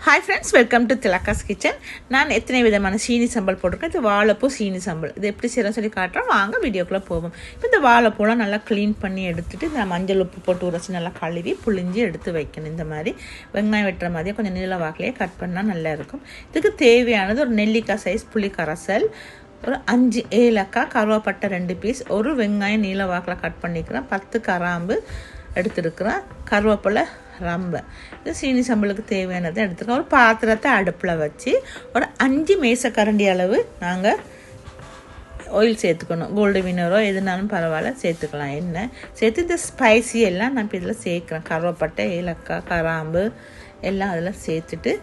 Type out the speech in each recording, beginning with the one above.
Hi friends, welcome to Thilaka's kitchen. நான் எத்தனை விதமான சீனி சம்பல் போட்டிருக்கேன். இது வாழைப்பூ சீனி சம்பல். இது எப்படி செய்யறோம்னு சொல்லி காட்டுறோம். வாங்க வீடியோக்குள்ளே போவோம். இப்போ இந்த வாழைப்பூலாம் நல்லா க்ளீன் பண்ணி எடுத்துகிட்டு இந்த மஞ்சள் உப்பு போட்டு உரைச்சி நல்லா கழுவி புளிஞ்சி எடுத்து வைக்கணும். இந்த மாதிரி வெங்காயம் வெட்டுற மாதிரியே கொஞ்சம் நீள வாக்கிலேயே கட் பண்ணால் நல்லா இருக்கும். இதுக்கு தேவையானது ஒரு நெல்லிக்காய் சைஸ் புளி கரைசல், ஒரு 5 ஏலக்காய், கருவேப்பட்டை 2 பீஸ், ஒரு வெங்காயம் நீள வாக்கில் கட் பண்ணிக்கிறேன், 10 கிராம்பு எடுத்துருக்குறேன், கருவேப்பிலை ரொம்ப. இது சீனி சம்பளுக்கு தேவையானதை எடுத்துருக்கோம். ஒரு பாத்திரத்தை அடுப்பில் வச்சு ஒரு 5 மேசக்கரண்டி அளவு நாங்கள் ஆயில் சேர்த்துக்கணும். கோல்டு வினரோ எதுனாலும் பரவாயில்ல சேர்த்துக்கலாம். எண்ணெய் சேர்த்து இந்த ஸ்பைசி எல்லாம் நான் இப்போ இதில் சேர்க்குறேன். கருவேப்பட்டை, ஏலக்காய், கிராம்பு எல்லாம் அதில் சேர்த்துட்டு,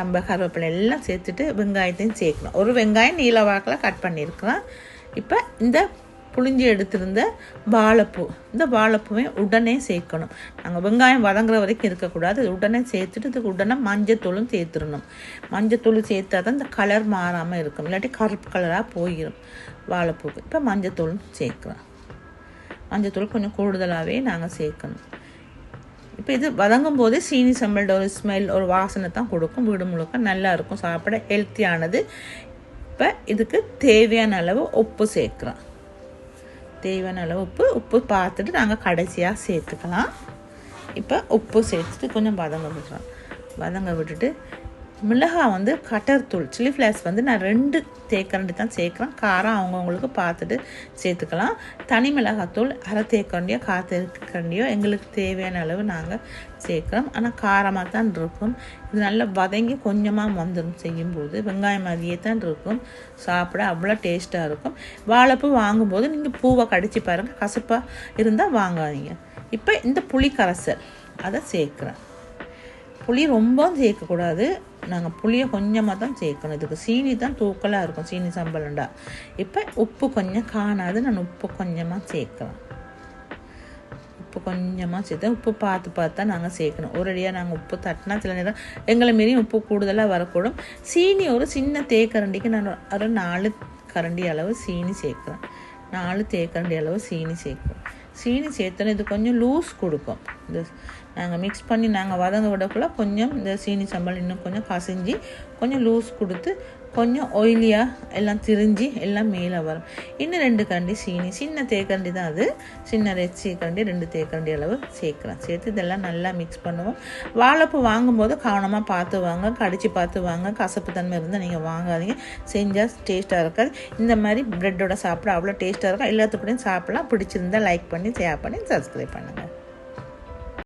ரொம்ப கருவேப்பிலை எல்லாம் சேர்த்துட்டு வெங்காயத்தையும் சேர்க்கணும். ஒரு வெங்காயம் நீல வாக்கில் கட் பண்ணியிருக்கிறேன். இப்போ இந்த புளிஞ்சி எடுத்திருந்த வாழைப்பூ, இந்த வாழைப்பூவை உடனே சேர்க்கணும். நாங்கள் வெங்காயம் வதங்குற வரைக்கும் இருக்கக்கூடாது. அது உடனே சேர்த்துட்டு இதுக்கு உடனே மஞ்சத்தூளும் சேர்த்துடணும். மஞ்சத்தூள் சேர்த்தா தான் இந்த கலர் மாறாமல் இருக்கும், இல்லாட்டி கருப்பு கலராக போயிடும் வாழைப்பூக்கு. இப்போ மஞ்சத்தூளும் சேர்க்குறோம். மஞ்சத்தூள் கொஞ்சம் கூடுதலாகவே நாங்கள் சேர்க்கணும். இப்போ இது வதங்கும் போது சீனி சம்பளோட ஒரு ஸ்மெல், ஒரு வாசனை தான் கொடுக்கும். வீடு முழுக்க நல்லா இருக்கும், சாப்பிட ஹெல்த்தியானது. இப்போ இதுக்கு தேவையான அளவு உப்பு சேர்க்குறோம். தேவையான அளவு உப்பு பார்த்துட்டு நாங்கள் கடைசியாக சேர்த்துக்கலாம். இப்போ உப்பு சேர்த்துட்டு கொஞ்சம் வதங்க விட்டுட்டு மிளகாய் கட்டர் தூள், சில்லி ஃப்ளேக்ஸ் நான் 2 தேக்கரண்டி தான் சேர்க்குறேன். காரம் அவங்கவுங்களுக்கு பார்த்துட்டு சேர்த்துக்கலாம். தனி மிளகாத்தூள் 1/2 தேக்கரண்டியோ 1/4 தேக்கரண்டியோ எங்களுக்கு தேவையான அளவு நாங்கள் சேர்க்குறோம். ஆனால் காரமாக தான் இருக்கும். இது நல்லா வதங்கி கொஞ்சமாக வந்துடும். செய்யும்போது வெங்காயம் மாதிரியே தான் இருக்கும், சாப்பிட அவ்வளோ டேஸ்ட்டாக இருக்கும். வாழைப்பூ வாங்கும்போது நீங்கள் பூவை கடிச்சு பாருங்கள், கசப்பாக இருந்தால் வாங்காதீங்க. இப்போ இந்த புளி கரைசல் அதை சேர்க்குறேன். புளி ரொம்பவும் சேர்க்கக்கூடாது, நாங்கள் புளியை கொஞ்சமாக தான் சேர்க்கணும். இதுக்கு சீனி தான் தூக்கலாக இருக்கும், சீனி சம்பளண்டா. இப்போ உப்பு கொஞ்சம் காணாது, நான் உப்பு கொஞ்சமாக சேர்க்கலாம். உப்பு கொஞ்சமாக சேர்த்தேன். உப்பு பார்த்து தான் நாங்கள் சேர்க்கணும். ஒரேடியாக நாங்கள் உப்பு தட்டினா சில நேரம் எங்களை மாரி உப்பு கூடுதலாக வரக்கூடும். சீனி ஒரு சின்ன தேக்கரண்டிக்கு நான் ஒரு 4 கரண்டி அளவு சீனி சேர்க்குறேன். 4 தேக்கரண்டி அளவு சீனி சேர்க்குறோம். சீனி சேர்த்தோன்னா இது கொஞ்சம் லூஸ் கொடுக்கும். இந்த நாங்கள் மிக்ஸ் பண்ணி நாங்கள் வதங்க விடக்குள்ள கொஞ்சம் இந்த சீனி சம்பல் இன்னும் கொஞ்சம் கசிஞ்சு கொஞ்சம் லூஸ் கொடுத்து கொஞ்சம் ஆயிலியாக எல்லாம் திரிஞ்சு எல்லாம் மேலே வரும். இன்னும் 2 கரண்டி சீனி, சின்ன தேக்கரண்டி தான் அது, சின்ன தேக்கரண்டி 2 தேக்கரண்டி அளவு சேர்க்குறேன். சேர்த்து இதெல்லாம் நல்லா மிக்ஸ் பண்ணுவோம். வாழைப்பூ வாங்கும்போது கவனமாக பார்த்து வாங்க, கடிச்சு பார்த்து வாங்க. கசப்பு தன்மை இருந்தால் நீங்கள் வாங்காதீங்க, செஞ்சால் டேஸ்ட்டாக இருக்காது. இந்த மாதிரி ப்ரெட்டோட சாப்பிட அவ்வளோ டேஸ்ட்டாக இருக்கும். எல்லாத்துக்கூடையும் சாப்பிடலாம். பிடிச்சிருந்தா லைக் பண்ணி, ஷேர் பண்ணி, சப்ஸ்கிரைப் பண்ணுங்கள்.